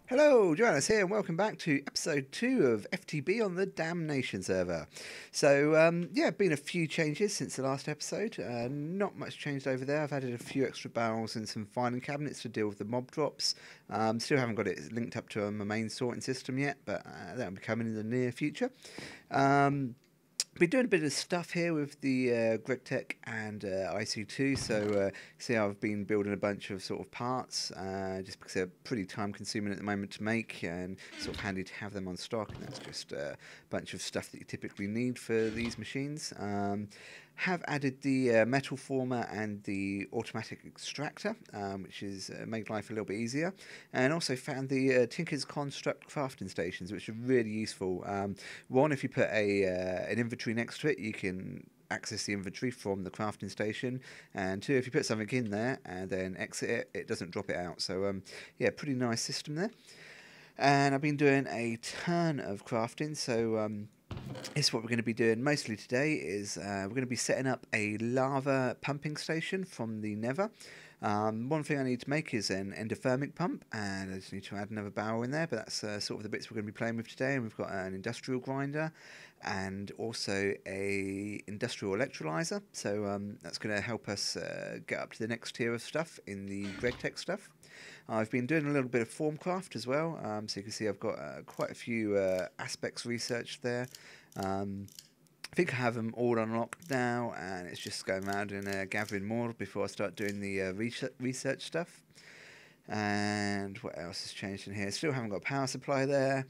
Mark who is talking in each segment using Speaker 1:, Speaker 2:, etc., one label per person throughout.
Speaker 1: Hello, Duranis here, and welcome back to episode 2 of FTB on the Damnation server. So, yeah, been a few changes since the last episode. Not much changed over there. I've added a few extra barrels and some filing cabinets to deal with the mob drops. Still haven't got it linked up to my main sorting system yet, but that'll be coming in the near future. Been doing a bit of stuff here with the Gregtech and IC2, so see I've been building a bunch of sort of parts just because they're pretty time consuming at the moment to make and sort of handy to have them on stock, and that's just a bunch of stuff that you typically need for these machines. Have added the metal former and the automatic extractor, which has made life a little bit easier, and also found the Tinker's Construct crafting stations, which are really useful. One, if you put an inventory next to it, you can access the inventory from the crafting station, and two, if you put something in there and then exit it, it doesn't drop it out. So yeah, pretty nice system there. And I've been doing a ton of crafting, so this is what we're going to be doing mostly today. Is we're going to be setting up a lava pumping station from the nether. One thing I need to make is an Enderthermic pump, and I just need to add another barrel in there, but that's sort of the bits we're going to be playing with today. And we've got an industrial grinder and also a industrial electrolyzer, so that's going to help us get up to the next tier of stuff in the Gregtech stuff. I've been doing a little bit of formcraft as well, so you can see I've got quite a few aspects researched there. I think I have them all unlocked now, and it's just going around and gathering more before I start doing the research stuff. And what else has changed in here? Still haven't got a power supply there,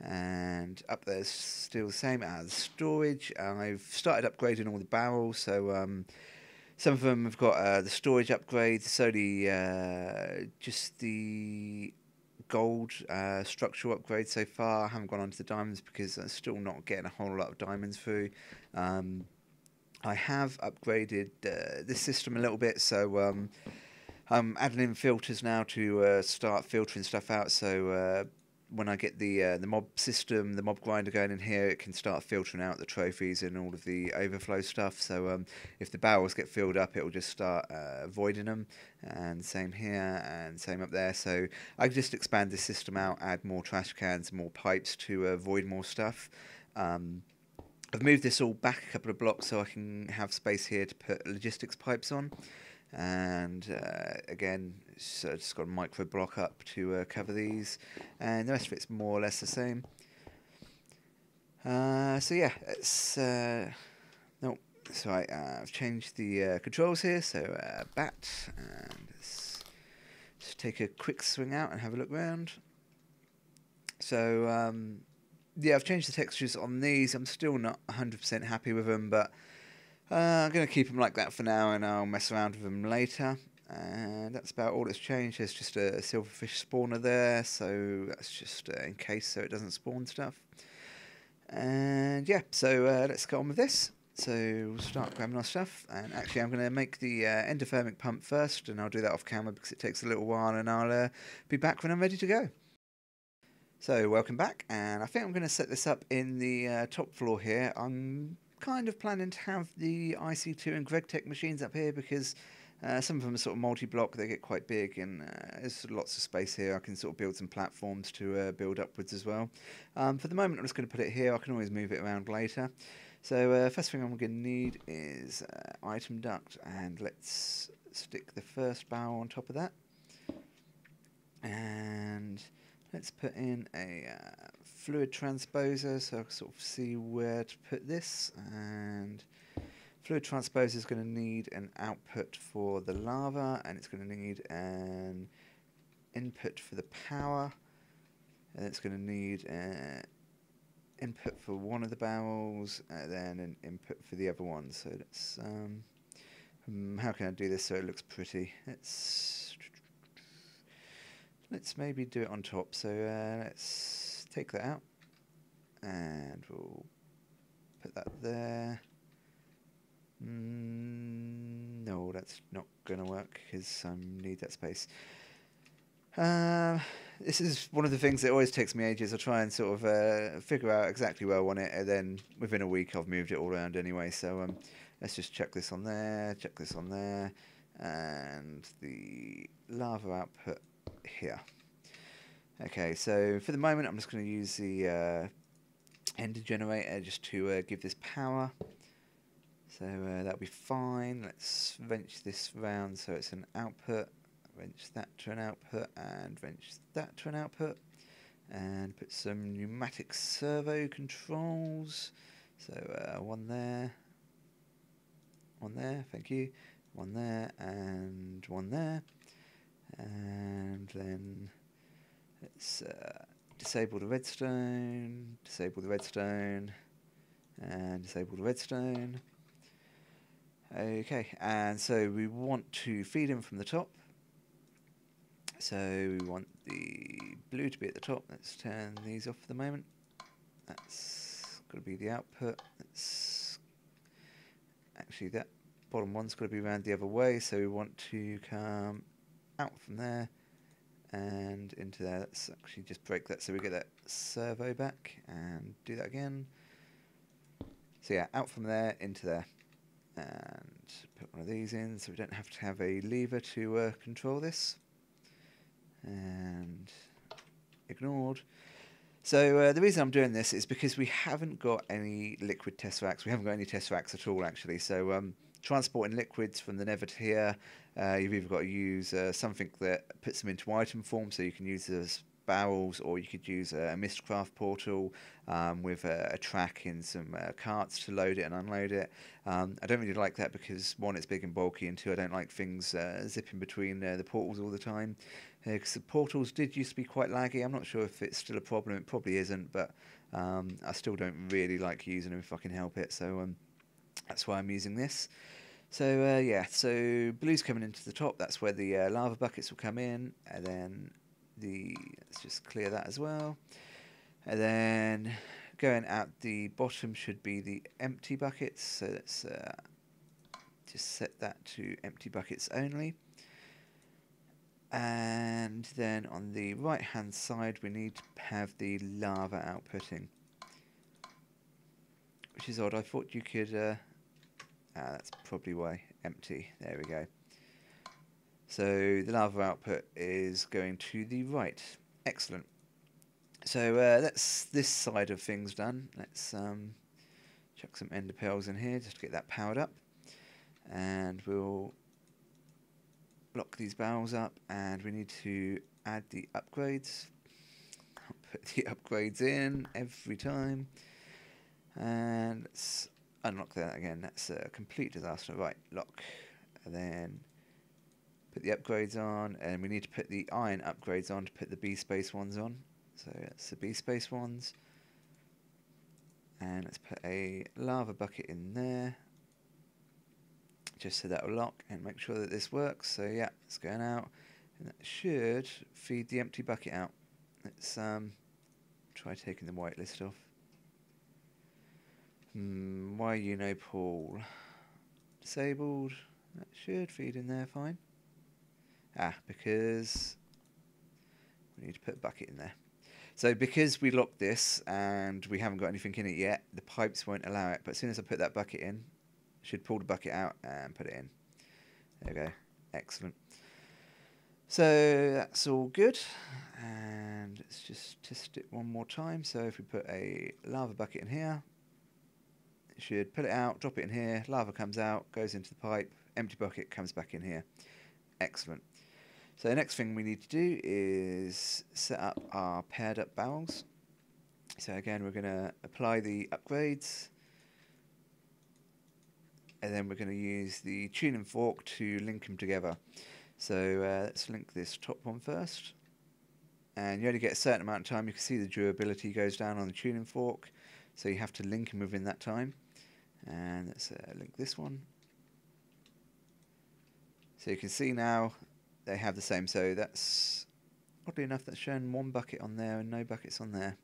Speaker 1: and up there's still the same as storage. I've started upgrading all the barrels, so some of them have got the storage upgrades. It's only just the gold structural upgrade so far. I haven't gone on to the diamonds because I'm still not getting a whole lot of diamonds through. I have upgraded this system a little bit, so I'm adding in filters now to start filtering stuff out, so when I get the mob system, the mob grinder going in here, it can start filtering out the trophies and all of the overflow stuff. So if the barrels get filled up, it will just start voiding them, and same here and same up there. So I can just expand this system out, add more trash cans, more pipes to void more stuff. I've moved this all back a couple of blocks so I can have space here to put logistics pipes on. And again, so just got a micro block up to cover these, and the rest of it's more or less the same. So yeah, it's no, so I've changed the controls here. So bat, and let's just take a quick swing out and have a look around. So yeah, I've changed the textures on these. I'm still not 100% happy with them, but I'm going to keep them like that for now, and I'll mess around with them later. And that's about all that's changed. There's just a silverfish spawner there, so that's just in case so it doesn't spawn stuff. And yeah, so let's get on with this. So we'll start grabbing our stuff, and actually I'm going to make the Enderthermic pump first, and I'll do that off camera because it takes a little while, and I'll be back when I'm ready to go. So welcome back, and I think I'm going to set this up in the top floor here. I'm kind of planning to have the IC2 and Gregtech machines up here because some of them are sort of multi-block, they get quite big, and there's lots of space here. I can sort of build some platforms to build upwards as well. For the moment I'm just going to put it here. I can always move it around later. So first thing I'm going to need is item duct, and let's stick the first barrel on top of that. And let's put in a fluid transposer so I can sort of see where to put this. And fluid transposer is going to need an output for the lava, and it's going to need an input for the power, and it's going to need an input for one of the barrels, and then an input for the other one. So let's how can I do this so it looks pretty? Let's maybe do it on top. So let's take that out, and we'll put that there. No, that's not going to work because I need that space. This is one of the things that always takes me ages. I try and sort of figure out exactly where I want it, and then within a week I've moved it all around anyway. So let's just check this on there, check this on there, and the lava output here. Okay, so for the moment I'm just going to use the ender generator just to give this power. So that'll be fine. Let's wrench this round so it's an output. Wrench that to an output and wrench that to an output. And put some pneumatic servo controls. So one there, thank you. One there and one there. And then let's disable the redstone, and disable the redstone. Okay, and so we want to feed him from the top. So we want the blue to be at the top. Let's turn these off for the moment. That's got to be the output. That's actually that bottom one's got to be around the other way. So we want to come out from there and into there. Let's actually just break that so we get that servo back and do that again. So yeah, out from there into there. And put one of these in so we don't have to have a lever to control this. And ignored. So the reason I'm doing this is because we haven't got any liquid tesseracts. We haven't got any tesseracts at all, actually. So transporting liquids from the nether to here, you've either got to use something that puts them into item form, so you can use the barrels, or you could use a Mistcraft portal with a track in some carts to load it and unload it. I don't really like that because, one, it's big and bulky, and two, I don't like things zipping between the portals all the time. Because the portals did used to be quite laggy. I'm not sure if it's still a problem. It probably isn't, but I still don't really like using them if I can help it. So that's why I'm using this. So yeah, so blue's coming into the top. That's where the lava buckets will come in, and then let's just clear that as well. And then going out the bottom should be the empty buckets. So let's just set that to empty buckets only. And then on the right hand side we need to have the lava outputting, which is odd. I thought you could that's probably why. Empty, there we go. So the lava output is going to the right. Excellent. So that's this side of things done. Let's chuck some ender pearls in here just to get that powered up, and we'll lock these barrels up, and we need to add the upgrades. I'll put the upgrades in every time, and let's unlock that again. That's a complete disaster. Right, lock, and then put the upgrades on, and we need to put the iron upgrades on to put the B space ones on. So that's the B space ones, and let's put a lava bucket in there, just so that will lock and make sure that this works. So yeah, it's going out, and that should feed the empty bucket out. Let's try taking the whitelist off. Why Paul? Disabled. That should feed in there fine. Because we need to put a bucket in there. So because we locked this and we haven't got anything in it yet, the pipes won't allow it. But as soon as I put that bucket in, should pull the bucket out and put it in. There we go. Excellent. So that's all good. And let's just test it one more time. So if we put a lava bucket in here, it should pull it out, drop it in here, lava comes out, goes into the pipe, empty bucket comes back in here. Excellent. So the next thing we need to do is set up our paired up barrels. So again, we're going to apply the upgrades, and then we're going to use the tuning fork to link them together. So let's link this top one first, and you only get a certain amount of time. You can see the durability goes down on the tuning fork, so you have to link them within that time. And let's link this one. So you can see now they have the same. So that's, oddly enough, that's showing one bucket on there and no buckets on there.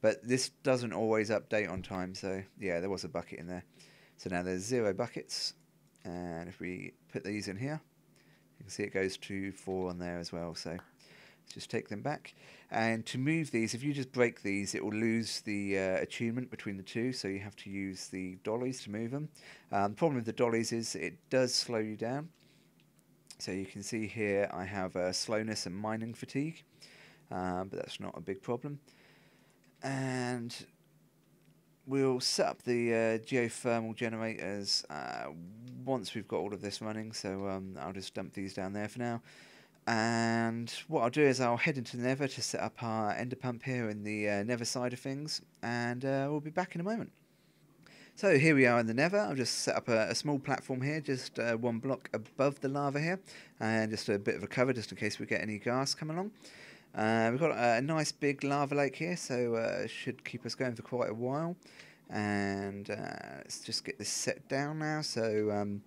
Speaker 1: But this doesn't always update on time, so yeah, there was a bucket in there. So now there's 0 buckets, and if we put these in here, you can see it goes to 4 on there as well. So let's just take them back. And to move these, if you just break these, it will lose the attunement between the two, so you have to use the dollies to move them. The problem with the dollies is it does slow you down. So you can see here I have slowness and mining fatigue. but that's not a big problem. And we'll set up the geothermal generators once we've got all of this running, so I'll just dump these down there for now. And what I'll do is I'll head into the nether to set up our ender pump here in the nether side of things, and we'll be back in a moment. So here we are in the nether. I've just set up a small platform here, just one block above the lava here, and just a bit of a cover just in case we get any gas come along. We've got a nice big lava lake here, so it should keep us going for quite a while. And let's just get this set down now. So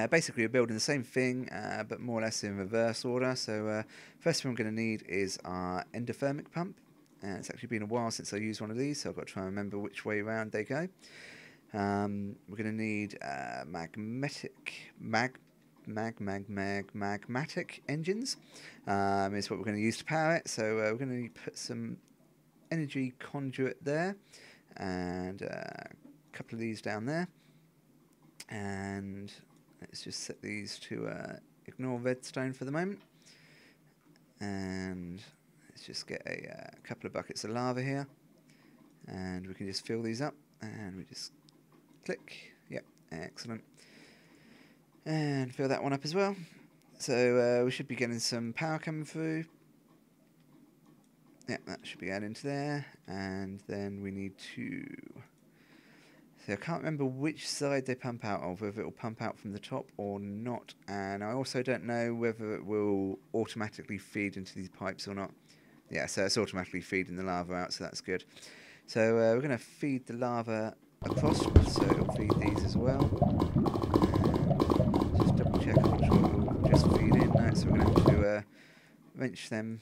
Speaker 1: basically we're building the same thing, but more or less in reverse order. So first thing I'm going to need is our Enderthermic pump. It's actually been a while since I used one of these, so I've got to try and remember which way around they go. We're going to need magmatic engines. Is what we're going to use to power it. So we're going to put some energy conduit there, and a couple of these down there. And let's just set these to ignore redstone for the moment. And let's just get a couple of buckets of lava here, and we can just fill these up, and we just click. Yep, excellent. And fill that one up as well. So we should be getting some power coming through. Yep, that should be going into there. And then we need to... So I can't remember which side they pump out of, whether it will pump out from the top or not. And I also don't know whether it will automatically feed into these pipes or not. Yeah, so it's automatically feeding the lava out, so that's good. So we're going to feed the lava across, so it'll feed these as well. Just double check, I'm not sure it will just feed in. No, so we're going to have to wrench them.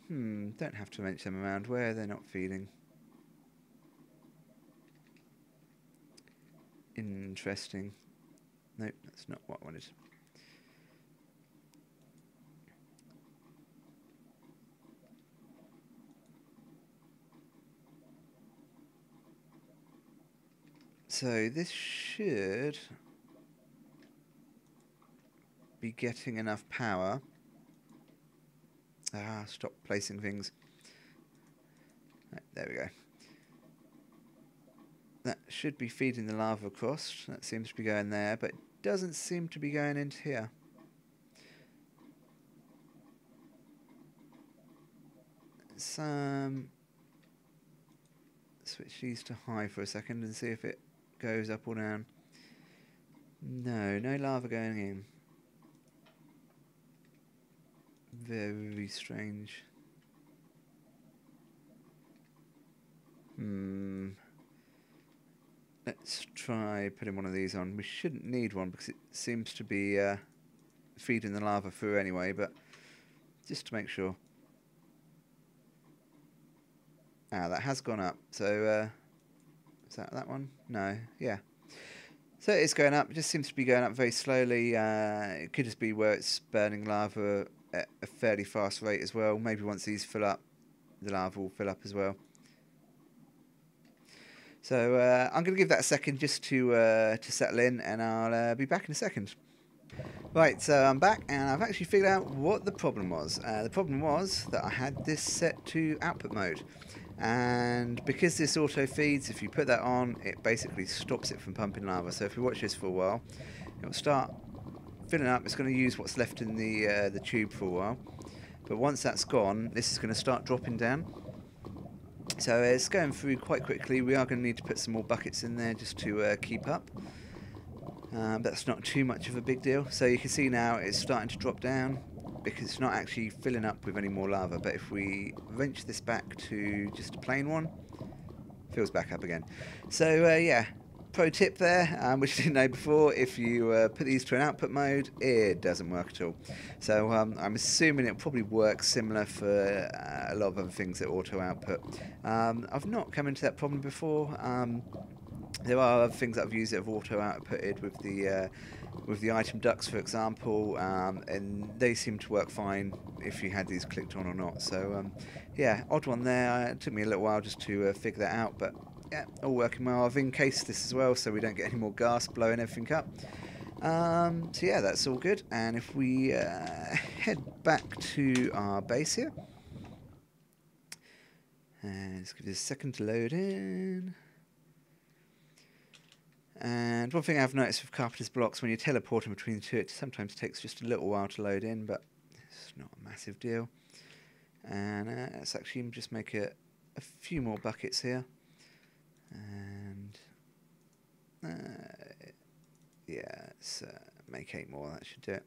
Speaker 1: Don't have to wrench them around where they're not feeding. Interesting. Nope, that's not what I wanted. So this should be getting enough power. Stop placing things. Right, there we go. That should be feeding the lava across. That seems to be going there, but it doesn't seem to be going into here. Let's switch these to high for a second and see if it goes up or down. No lava going in. Very strange. Let's try putting one of these on. We shouldn't need one because it seems to be feeding the lava through anyway, but just to make sure. That has gone up. So is that one? No. Yeah. So it's going up. It just seems to be going up very slowly. It could just be where it's burning lava at a fairly fast rate as well. Maybe once these fill up, the lava will fill up as well. So I'm going to give that a second just to settle in, and I'll be back in a second. Right, so I'm back, and I've actually figured out what the problem was. The problem was that I had this set to output mode. And because this auto feeds, if you put that on, it basically stops it from pumping lava. So if you watch this for a while, it will start filling up. It's going to use what's left in the tube for a while. But once that's gone, this is going to start dropping down. So it's going through quite quickly. We are going to need to put some more buckets in there just to keep up. That's not too much of a big deal. So you can see now it's starting to drop down because it's not actually filling up with any more lava. But if we wrench this back to just a plain one, it fills back up again. So yeah, pro tip there, which I didn't know before, if you put these to an output mode, it doesn't work at all. So I'm assuming it'll probably work similar for a lot of other things that auto output. I've not come into that problem before. There are other things that I've used that have auto outputted with the item ducks, for example, and they seem to work fine if you had these clicked on or not. So yeah, odd one there. It took me a little while just to figure that out, but yeah, all working well. I've encased this as well so we don't get any more gas blowing everything up. So yeah, that's all good. And if we head back to our base here, and let's give this a second to load in. And one thing I've noticed with carpenter's blocks, when you're teleporting between the two, it sometimes takes just a little while to load in, but it's not a massive deal. And let's actually just make a few more buckets here. And yeah, let's make 8 more, that should do it.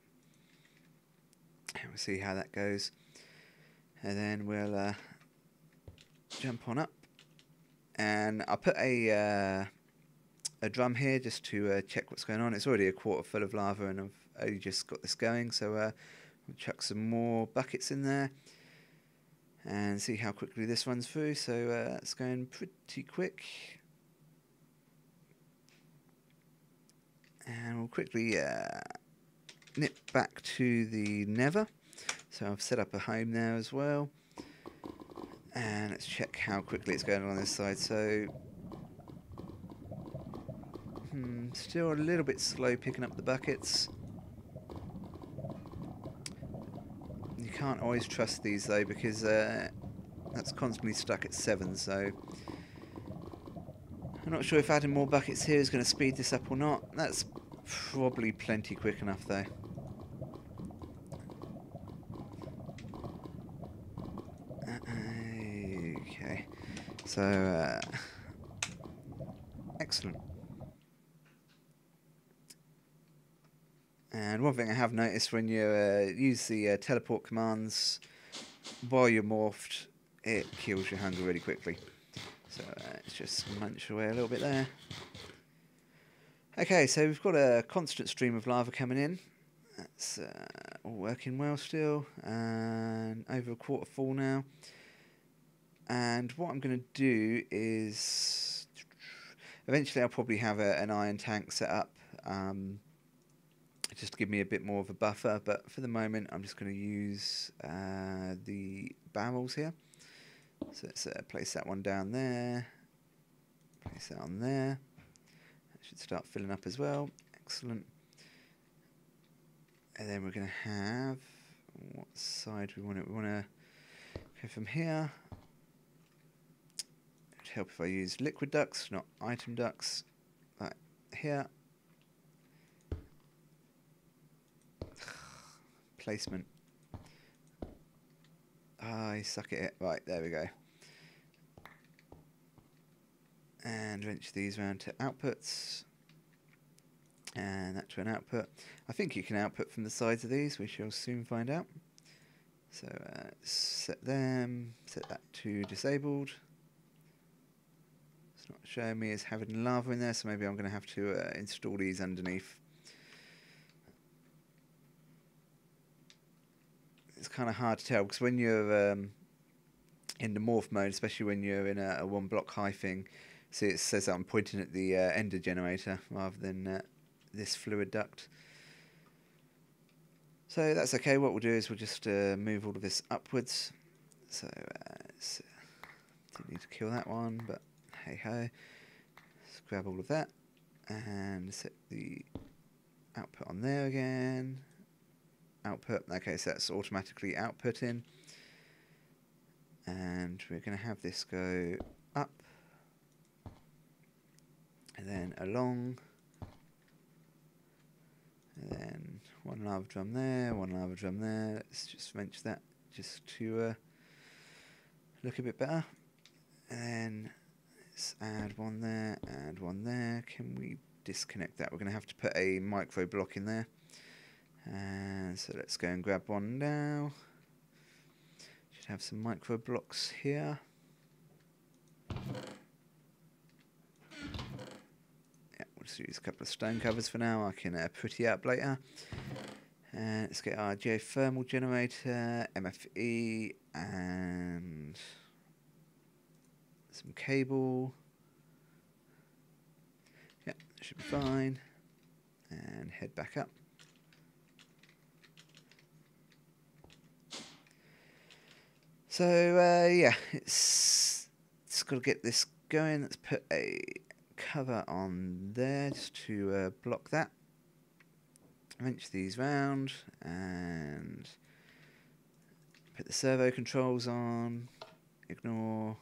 Speaker 1: And we'll see how that goes. And then we'll jump on up. And I'll put a drum here just to check what's going on. It's already a quarter full of lava and I've only just got this going, so we'll chuck some more buckets in there and see how quickly this runs through. So it's going pretty quick. And we'll quickly nip back to the nether. So I've set up a home there as well. And let's check how quickly it's going on this side. So still a little bit slow picking up the buckets. You can't always trust these though, because that's constantly stuck at 7, so I'm not sure if adding more buckets here is going to speed this up or not. That's probably plenty quick enough though. Okay, so excellent. And one thing I have noticed, when you use the teleport commands while you're morphed, it kills your hunger really quickly. So let's just munch away a little bit there. Okay, so we've got a constant stream of lava coming in. That's all working well still, and over a quarter full now. And what I'm going to do is, eventually I'll probably have an iron tank set up, just to give me a bit more of a buffer, but for the moment I'm just going to use the barrels here. So let's place that one down there, place that on there. That should start filling up as well. Excellent. And then we're going to have, what side do we want it? We want to go from here. It would help if I use liquid ducts, not item ducts, like here. Placement. I suck at it. Right, there we go. And wrench these round to outputs. And that to an output. I think you can output from the sides of these. We shall soon find out. So set them. Set that to disabled. It's not showing me as having lava in there, so maybe I'm going to have to install these underneath. It's kind of hard to tell, because when you're in the morph mode, especially when you're in a 1 block high thing, see it says that I'm pointing at the ender generator rather than this fluid duct. So that's okay. What we'll do is we'll just move all of this upwards. So didn't need to kill that one, but hey ho. Let's grab all of that and set the output on there again. Output. Okay, so that's automatically outputting, and we're going to have this go up and then along, and then one lava drum there, one lava drum there. Let's just wrench that just to look a bit better, and then let's add one there and one there. Can we disconnect that? We're going to have to put a micro block in there. And so let's go and grab one now. Should have some micro blocks here. Yeah, we'll just use a couple of stone covers for now. I can pretty up later. And let's get our geothermal generator, MFE, and some cable. Yeah, should be fine. And head back up. So yeah, it's got to get this going. Let's put a cover on there just to block that. wrench these round and put the servo controls on. Ignore.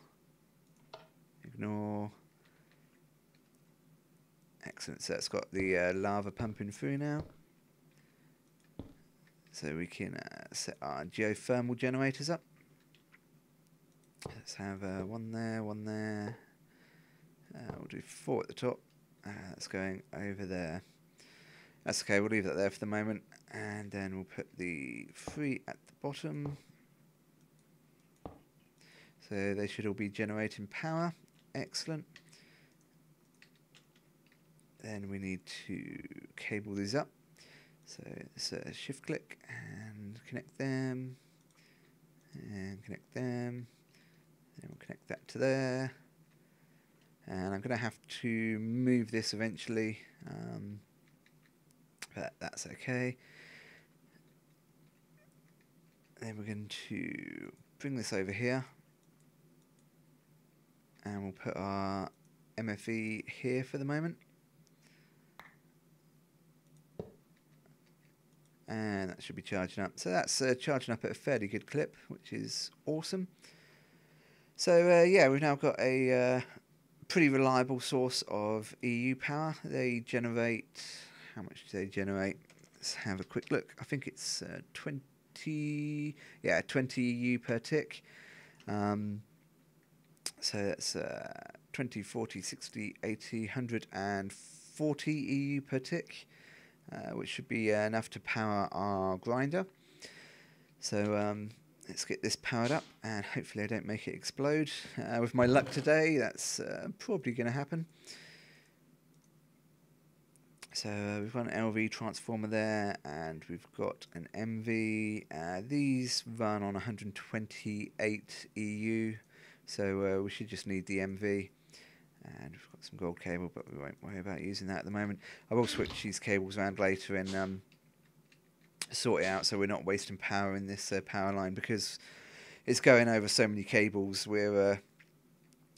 Speaker 1: Excellent. So it's got the lava pumping through now. So we can set our geothermal generators up. Let's have one there, one there. We'll do 4 at the top. That's going over there. That's okay, we'll leave that there for the moment. And then we'll put the 3 at the bottom. So they should all be generating power. Excellent. Then we need to cable these up. So it's a shift click and connect them. And connect them. Then we'll connect that to there. And I'm going to have to move this eventually, but that's okay. Then we're going to bring this over here, and we'll put our MFE here for the moment. And that should be charging up. So that's charging up at a fairly good clip, which is awesome. So yeah, we've now got a pretty reliable source of EU power. They generate, how much do they generate? Let's have a quick look. I think it's 20 EU per tick. So that's 20, 40, 60, 80, 140 EU per tick, which should be enough to power our grinder. So let's get this powered up, and hopefully I don't make it explode. With my luck today, that's probably going to happen. So we've got an LV transformer there, and we've got an MV. These run on 128 EU, so we should just need the MV. And we've got some gold cable, but we won't worry about using that at the moment. I will switch these cables around later and sort it out so we're not wasting power in this power line, because it's going over so many cables. We're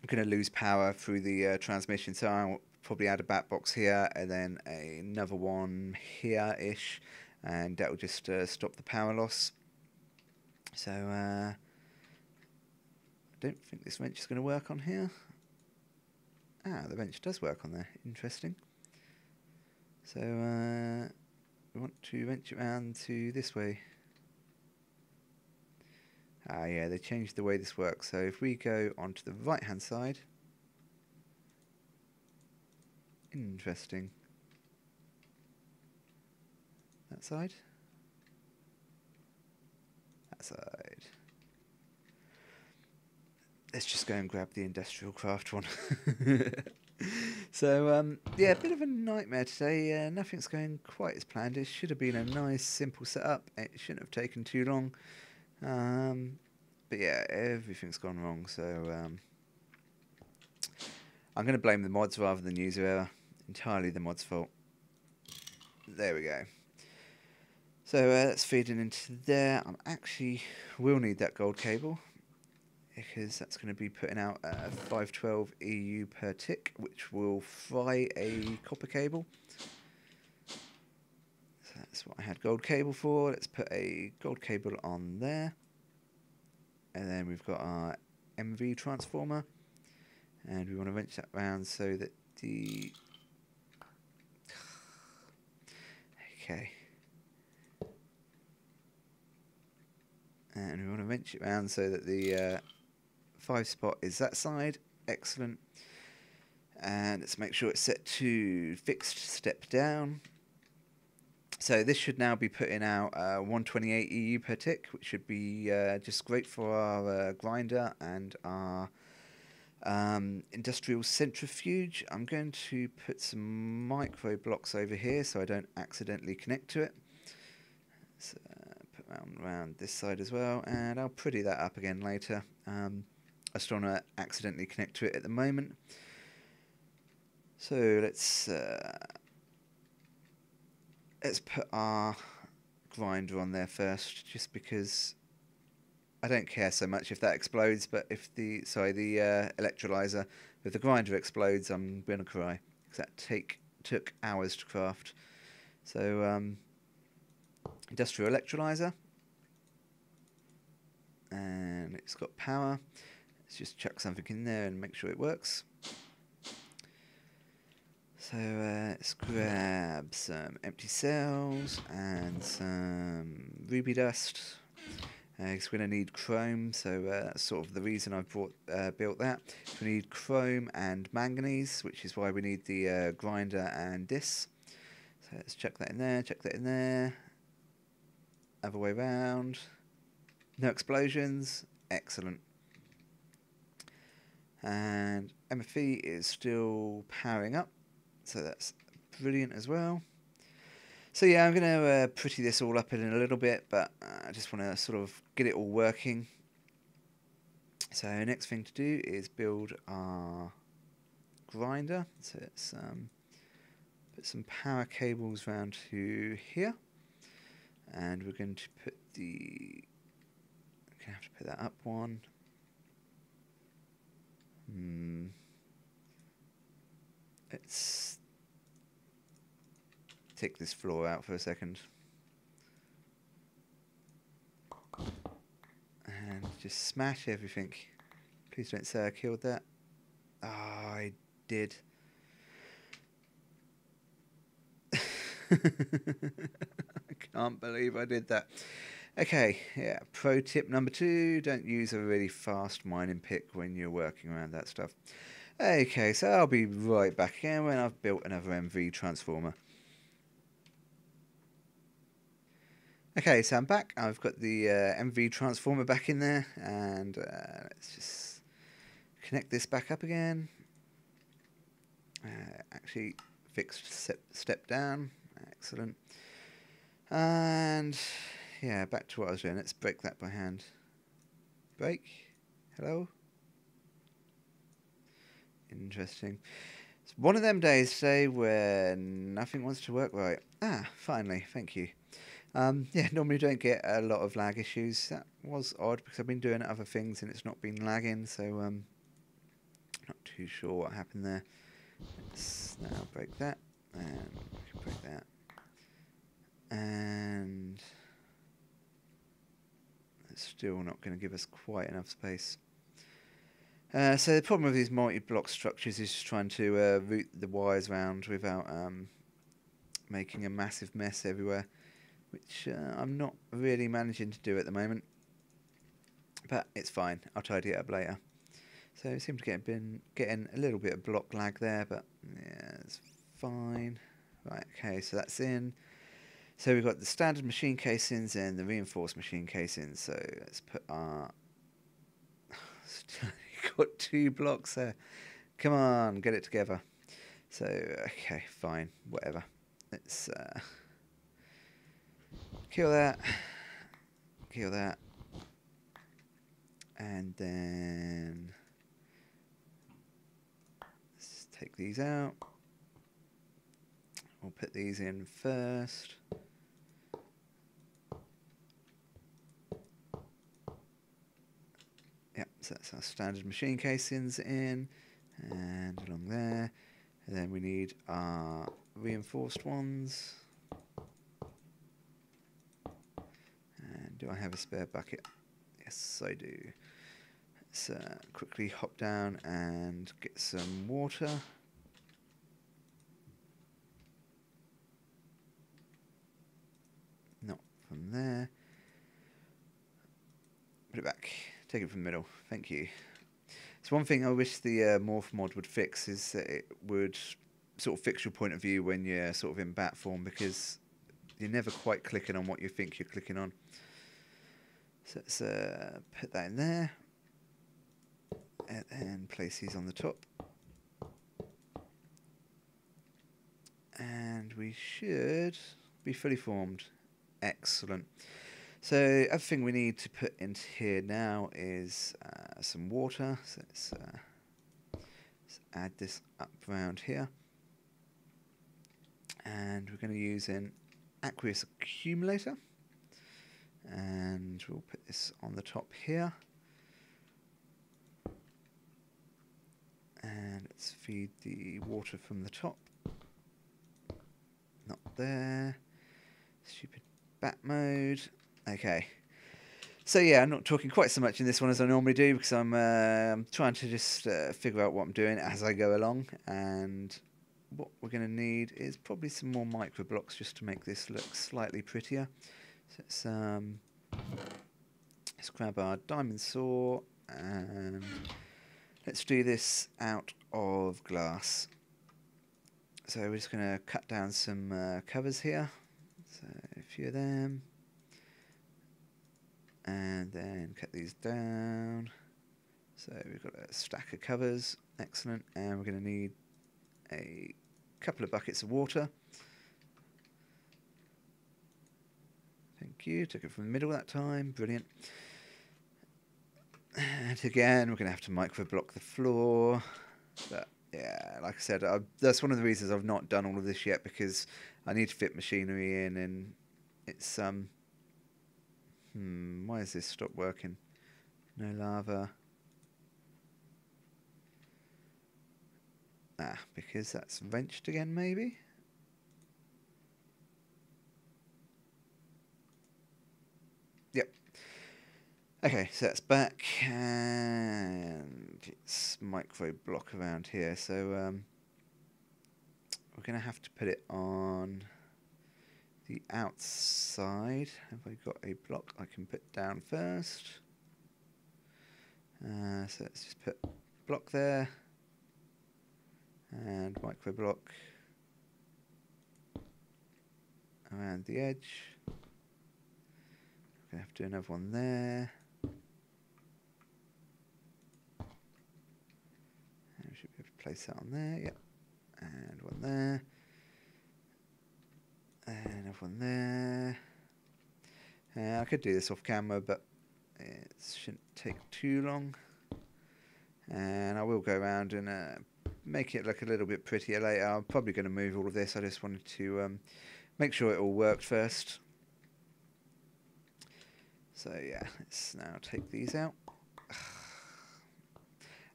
Speaker 1: going to lose power through the transmission, so I'll probably add a bat box here and then another one here-ish, and that will just stop the power loss. So I don't think this wrench is going to work on here. Ah, the wrench does work on there. Interesting. So we want to wrench it around to this way. Ah, yeah, they changed the way this works. So if we go onto the right-hand side, interesting. That side. That side. Let's just go and grab the industrial craft one. So, yeah, a bit of a nightmare today. Nothing's going quite as planned. It should have been a nice, simple setup. It shouldn't have taken too long. But yeah, everything's gone wrong. So, I'm going to blame the mods rather than user error. Entirely the mod's fault. There we go. So, that's feeding into there. Will need that gold cable, because that's going to be putting out 512 EU per tick, which will fry a copper cable. So that's what I had gold cable for. Let's put a gold cable on there. And then we've got our MV transformer. And we want to wrench that round so that the... Okay. And we want to wrench it round so that the 5 spot is that side. Excellent. And let's make sure it's set to fixed step down. So this should now be putting out 128 EU per tick, which should be just great for our grinder and our industrial centrifuge. I'm going to put some micro blocks over here so I don't accidentally connect to it. So put around this side as well, and I'll pretty that up again later. I just don't want to accidentally connect to it at the moment. So let's put our grinder on there first, just because I don't care so much if that explodes, but if the electrolyzer, if the grinder explodes, I'm gonna cry, because that took hours to craft. So industrial electrolyzer, and it's got power. Let's just chuck something in there and make sure it works. So let's grab some empty cells and some ruby dust. Because we're going to need chrome, so that's sort of the reason I've built that. We need chrome and manganese, which is why we need the grinder and this. So let's chuck that in there, chuck that in there. Other way round. No explosions. Excellent. And MFE is still powering up, so that's brilliant as well. So yeah, I'm going to pretty this all up in a little bit, but I just want to sort of get it all working. So next thing to do is build our grinder. So let's put some power cables round to here, and we're going to put the. I'm going to have to put that up one. Let's take this floor out for a second and just smash everything. Please don't say I killed that. Ah, oh, I did. I can't believe I did that. Okay, yeah, pro tip number 2, don't use a really fast mining pick when you're working around that stuff. Okay, so I'll be right back again when I've built another MV transformer. Okay, so I'm back. I've got the MV transformer back in there, and let's just connect this back up again. Actually, fixed step down. Excellent. And yeah, back to what I was doing. Let's break that by hand. Break. Hello. Interesting. It's one of them days today where nothing wants to work right. Ah, finally. Thank you. Yeah, normally don't get a lot of lag issues. That was odd because I've been doing other things and it's not been lagging, so not too sure what happened there. Let's now break that, and we can break that, and it's still not going to give us quite enough space. So the problem with these multi-block structures is just trying to route the wires around without making a massive mess everywhere, which I'm not really managing to do at the moment, but it's fine. I'll tidy it up later. So it seemed to getting a little bit of block lag there, but yeah, it's fine. Right, okay, so that's in. So we've got the standard machine casings and the reinforced machine casings. So let's put our... got 2 blocks there. Come on, get it together. So, okay, fine, whatever. Let's kill that, and then let's take these out. We'll put these in first. Yep, so that's our standard machine casings in, and along there. And then we need our reinforced ones. And do I have a spare bucket? Yes, I do. Let's quickly hop down and get some water. Not from there. Put it back. Take it from the middle. Thank you. So one thing I wish the morph mod would fix is that it would sort of fix your point of view when you're sort of in bat form, because you're never quite clicking on what you think you're clicking on. So let's put that in there, and then place these on the top, and we should be fully formed. Excellent. So other thing we need to put into here now is some water. So let's add this up around here, and we're going to use an aqueous accumulator, and we'll put this on the top here, and let's feed the water from the top. Not there. Stupid bat mode. Okay. So yeah, I'm not talking quite so much in this one as I normally do because I'm trying to just figure out what I'm doing as I go along. And what we're going to need is probably some more micro blocks just to make this look slightly prettier. So let's grab our diamond saw and let's do this out of glass. So we're just going to cut down some covers here. So a few of them. And then cut these down. So we've got a stack of covers. Excellent. And we're going to need a couple of buckets of water. Thank you. Took it from the middle that time. Brilliant. And again, we're going to have to micro block the floor. But yeah, like I said, that's one of the reasons I've not done all of this yet, because I need to fit machinery in, and it's why has this stopped working? No lava. Ah, because that's wrenched again, maybe? Yep. Okay, so that's back, and it's micro block around here, so we're going to have to put it on the outside. Have I got a block I can put down first? So let's just put block there, and micro block around the edge. We're going to have to do another one there. And we should be able to place that on there, yep. And one there. And another one there. I could do this off camera, but it shouldn't take too long. And I will go around and make it look a little bit prettier later. I'm probably going to move all of this. I just wanted to make sure it all worked first. So yeah, let's now take these out.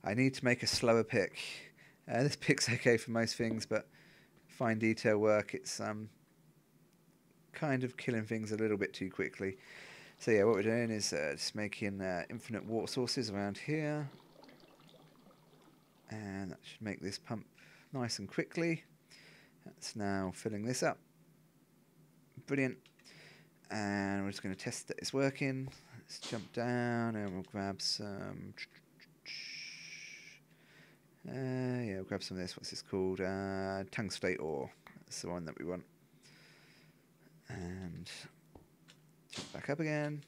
Speaker 1: I need to make a slower pick. This pick's okay for most things, but fine detail work, it's kind of killing things a little bit too quickly. So yeah, what we're doing is just making infinite water sources around here, and that should make this pump nice and quickly. That's now filling this up. Brilliant. And we're just going to test that it's working. Let's jump down and we'll grab some yeah, we'll grab some of this. What's this called? Tungstate ore. That's the one that we want. And jump back up again.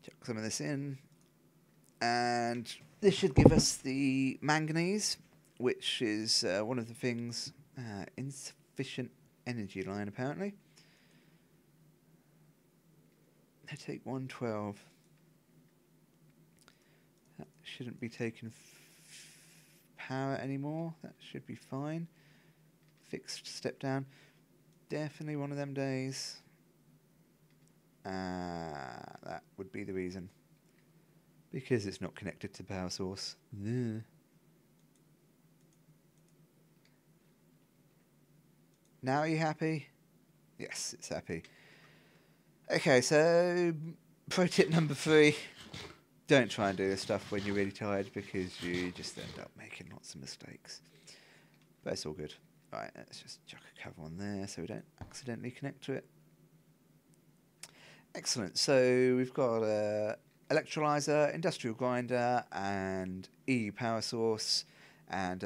Speaker 1: Chuck some of this in. And this should give us the manganese, which is one of the things. Insufficient energy line, apparently. They take 112. That shouldn't be taking power anymore. That should be fine. Fixed step down. Definitely one of them days. That would be the reason. Because it's not connected to power source. Ugh. Now are you happy? Yes, it's happy. Okay, so pro tip number 3. Don't try and do this stuff when you're really tired, because you just end up making lots of mistakes. But it's all good. Right, let's just chuck a cover on there so we don't accidentally connect to it. Excellent. So we've got a electrolyzer, industrial grinder, and EU power source, and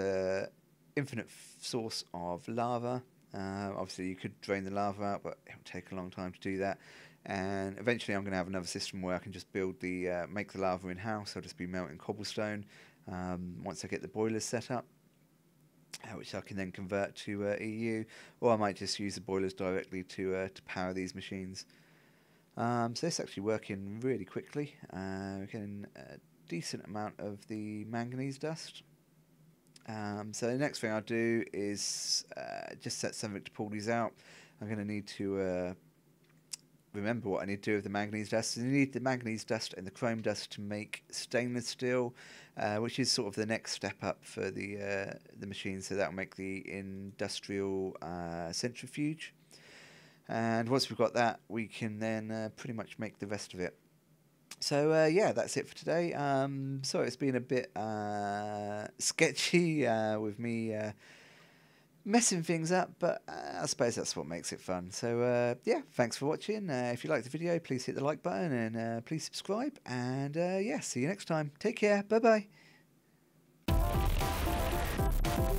Speaker 1: infinite source of lava. Obviously you could drain the lava out, but it will take a long time to do that. And eventually I'm going to have another system where I can just build the make the lava in-house. I'll just be melting cobblestone once I get the boilers set up, which I can then convert to EU, or I might just use the boilers directly to power these machines. So it's actually working really quickly. We're getting a decent amount of the manganese dust. So the next thing I'll do is just set something to pull these out. I'm going to need to remember what I need to do with the manganese dust. So you need the manganese dust and the chrome dust to make stainless steel, which is sort of the next step up for the machine. So that will make the industrial centrifuge. And once we've got that, we can then pretty much make the rest of it. So yeah, that's it for today. So it's been a bit sketchy with me messing things up, but I suppose that's what makes it fun. So yeah, thanks for watching. If you liked the video, please hit the like button and please subscribe. And yeah, see you next time. Take care. Bye bye.